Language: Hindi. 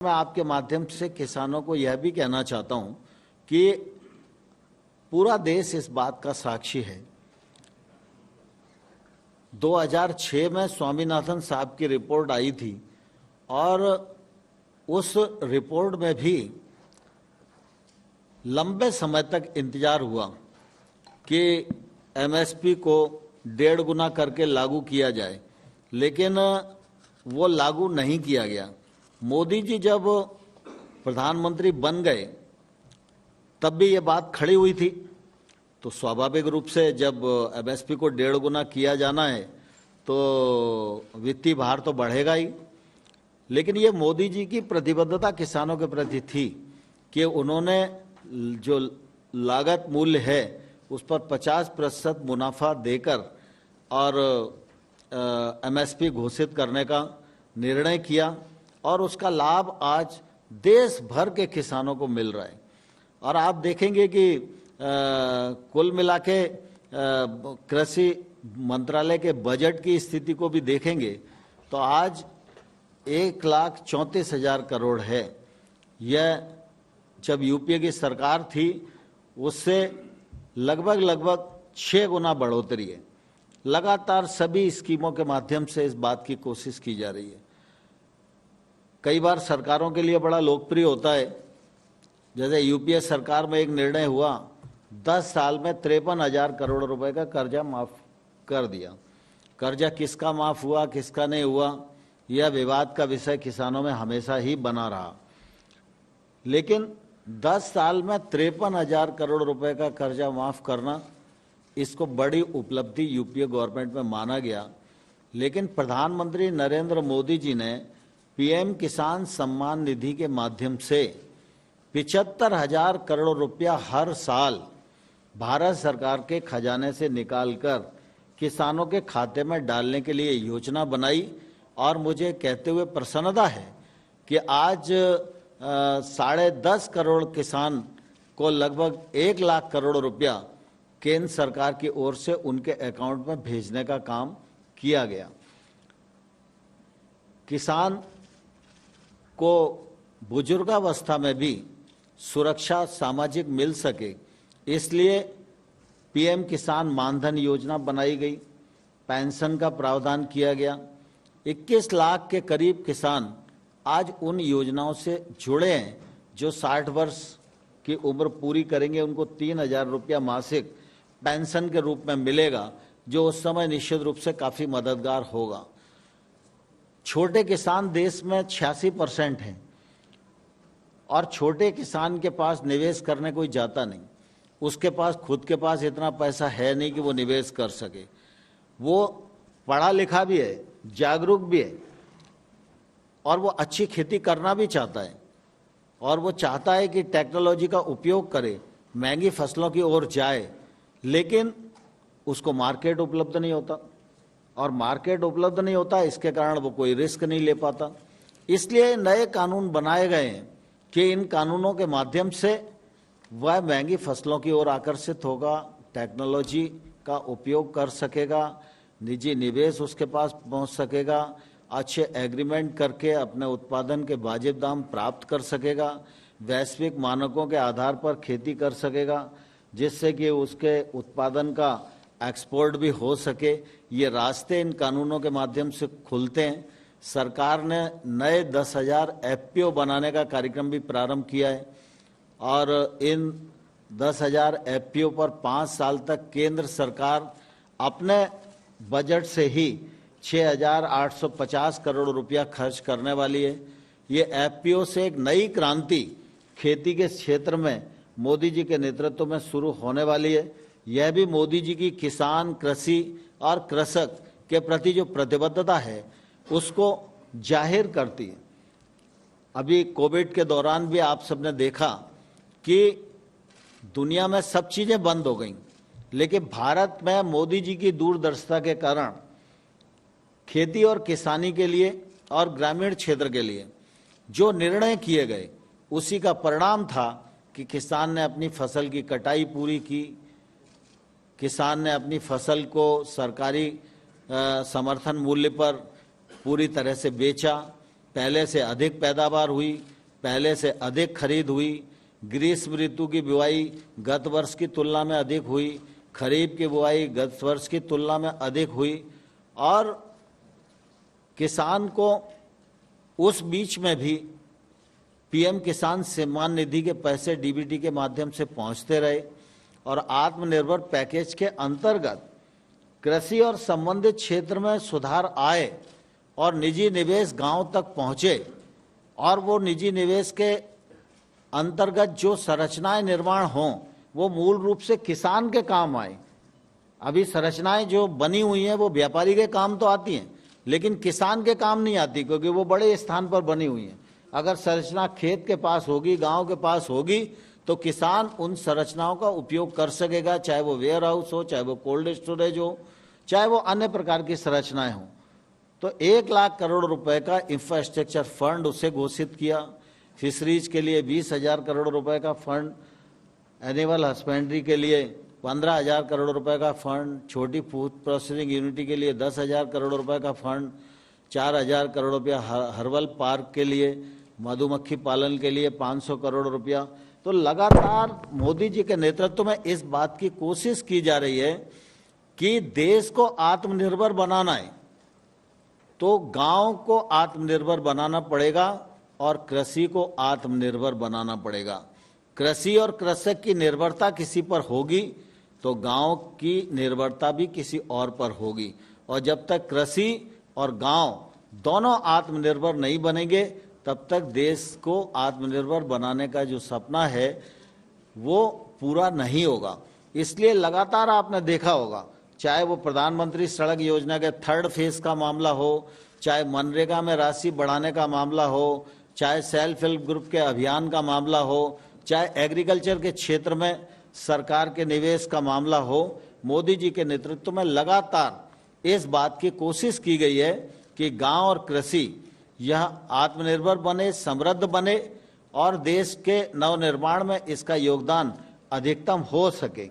मैं आपके माध्यम से किसानों को यह भी कहना चाहता हूं कि पूरा देश इस बात का साक्षी है। 2006 में स्वामीनाथन साहब की रिपोर्ट आई थी और उस रिपोर्ट में भी लंबे समय तक इंतजार हुआ कि एमएसपी को 1.5 गुना करके लागू किया जाए, लेकिन वो लागू नहीं किया गया। मोदी जी जब प्रधानमंत्री बन गए तब भी ये बात खड़ी हुई थी, तो स्वाभाविक रूप से जब एमएसपी को 1.5 गुना किया जाना है तो वित्तीय भार तो बढ़ेगा ही। लेकिन ये मोदी जी की प्रतिबद्धता किसानों के प्रति थी कि उन्होंने जो लागत मूल्य है उस पर 50% मुनाफा देकर और एमएसपी घोषित करने का निर्णय किया और उसका लाभ आज देश भर के किसानों को मिल रहा है। और आप देखेंगे कि कुल मिला के कृषि मंत्रालय के बजट की स्थिति को भी देखेंगे तो आज 1,34,000 करोड़ है। यह जब यूपीए की सरकार थी उससे लगभग 6 गुना बढ़ोतरी है। लगातार सभी स्कीमों के माध्यम से इस बात की कोशिश की जा रही है। कई बार सरकारों के लिए बड़ा लोकप्रिय होता है, जैसे यूपीए सरकार में एक निर्णय हुआ, 10 साल में 53,000 करोड़ रुपए का कर्जा माफ कर दिया। कर्जा किसका माफ हुआ, किसका नहीं हुआ, यह विवाद का विषय किसानों में हमेशा ही बना रहा। लेकिन 10 साल में 53,000 करोड़ रुपए का कर्जा माफ करना, इसको बड़ी उपलब्धि यूपीए गवर्नमेंट में माना गया। लेकिन प्रधानमंत्री नरेंद्र मोदी जी ने पीएम किसान सम्मान निधि के माध्यम से 75,000 करोड़ रुपया हर साल भारत सरकार के खजाने से निकालकर किसानों के खाते में डालने के लिए योजना बनाई। और मुझे कहते हुए प्रसन्नता है कि आज 10.5 करोड़ किसान को लगभग 1 लाख करोड़ रुपया केंद्र सरकार की ओर से उनके अकाउंट में भेजने का काम किया गया। किसान को बुजुर्गावस्था में भी सुरक्षा सामाजिक मिल सके, इसलिए पीएम किसान मानधन योजना बनाई गई, पेंशन का प्रावधान किया गया। 21 लाख के करीब किसान आज उन योजनाओं से जुड़े हैं। जो 60 वर्ष की उम्र पूरी करेंगे उनको 3,000 रुपया मासिक पेंशन के रूप में मिलेगा, जो उस समय निश्चित रूप से काफी मददगार होगा। छोटे किसान देश में 86% हैं और छोटे किसान के पास निवेश करने कोई जाता नहीं। उसके पास खुद के पास इतना पैसा है नहीं कि वो निवेश कर सके। वो पढ़ा लिखा भी है, जागरूक भी है और वो अच्छी खेती करना भी चाहता है और वो चाहता है कि टेक्नोलॉजी का उपयोग करे, महंगी फसलों की ओर जाए, लेकिन उसको मार्केट उपलब्ध नहीं होता। और मार्केट उपलब्ध नहीं होता, इसके कारण वो कोई रिस्क नहीं ले पाता। इसलिए नए कानून बनाए गए हैं कि इन कानूनों के माध्यम से वह महंगी फसलों की ओर आकर्षित होगा, टेक्नोलॉजी का उपयोग कर सकेगा, निजी निवेश उसके पास पहुंच सकेगा, अच्छे एग्रीमेंट करके अपने उत्पादन के वाजिब दाम प्राप्त कर सकेगा, वैश्विक मानकों के आधार पर खेती कर सकेगा, जिससे कि उसके उत्पादन का एक्सपोर्ट भी हो सके। ये रास्ते इन कानूनों के माध्यम से खुलते हैं। सरकार ने नए 10,000 एफपीओ बनाने का कार्यक्रम भी प्रारंभ किया है और इन 10,000 एफपीओ पर 5 साल तक केंद्र सरकार अपने बजट से ही 6,850 करोड़ रुपया खर्च करने वाली है। ये एफपीओ से एक नई क्रांति खेती के क्षेत्र में मोदी जी के नेतृत्व में शुरू होने वाली है। यह भी मोदी जी की किसान, कृषि और कृषक के प्रति जो प्रतिबद्धता है उसको जाहिर करती है। अभी कोविड के दौरान भी आप सबने देखा कि दुनिया में सब चीजें बंद हो गईं, लेकिन भारत में मोदी जी की दूरदर्शिता के कारण खेती और किसानी के लिए और ग्रामीण क्षेत्र के लिए जो निर्णय किए गए उसी का परिणाम था कि किसान ने अपनी फसल की कटाई पूरी की, किसान ने अपनी फसल को सरकारी समर्थन मूल्य पर पूरी तरह से बेचा, पहले से अधिक पैदावार हुई, पहले से अधिक खरीद हुई, ग्रीष्म ऋतु की बुआई गत वर्ष की तुलना में अधिक हुई, खरीफ की बुआई गत वर्ष की तुलना में अधिक हुई और किसान को उस बीच में भी पीएम किसान सम्मान निधि के पैसे डीबीटी के माध्यम से पहुंचते रहे और आत्मनिर्भर पैकेज के अंतर्गत कृषि और संबंधित क्षेत्र में सुधार आए और निजी निवेश गांव तक पहुंचे और वो निजी निवेश के अंतर्गत जो संरचनाएं निर्माण हों वो मूल रूप से किसान के काम आए। अभी संरचनाएं जो बनी हुई हैं वो व्यापारी के काम तो आती हैं लेकिन किसान के काम नहीं आती, क्योंकि वो बड़े स्थान पर बनी हुई हैं। अगर संरचना खेत के पास होगी, गांव के पास होगी, तो किसान उन संरचनाओं का उपयोग कर सकेगा, चाहे वो वेयर हाउस हो, चाहे वो कोल्ड स्टोरेज हो, चाहे वो अन्य प्रकार की संरचनाएं हों। तो 1 लाख करोड़ रुपए का इंफ्रास्ट्रक्चर फंड उसे घोषित किया। फिशरीज के लिए 20,000 करोड़ रुपए का फंड, एनिमल हस्बेंड्री के लिए 15,000 करोड़ रुपए का फंड, छोटी फूड प्रोसेसिंग यूनिटी के लिए 10,000 करोड़ रुपए का फंड, 4,000 करोड़ रुपया हर्बल पार्क के लिए, मधुमक्खी पालन के लिए 500 करोड़ रुपया। तो लगातार मोदी जी के नेतृत्व में इस बात की कोशिश की जा रही है कि देश को आत्मनिर्भर बनाना है तो गांव को आत्मनिर्भर बनाना पड़ेगा और कृषि को आत्मनिर्भर बनाना पड़ेगा। कृषि और कृषक की निर्भरता किसी पर होगी तो गांव की निर्भरता भी किसी और पर होगी, और जब तक कृषि और गांव दोनों आत्मनिर्भर नहीं बनेंगे तब तक देश को आत्मनिर्भर बनाने का जो सपना है वो पूरा नहीं होगा। इसलिए लगातार आपने देखा होगा, चाहे वो प्रधानमंत्री सड़क योजना के 3rd फेज का मामला हो, चाहे मनरेगा में राशि बढ़ाने का मामला हो, चाहे सेल्फ हेल्प ग्रुप के अभियान का मामला हो, चाहे एग्रीकल्चर के क्षेत्र में सरकार के निवेश का मामला हो, मोदी जी के नेतृत्व में लगातार इस बात की कोशिश की गई है कि गांव और कृषि यह आत्मनिर्भर बने, समृद्ध बने और देश के नवनिर्माण में इसका योगदान अधिकतम हो सके।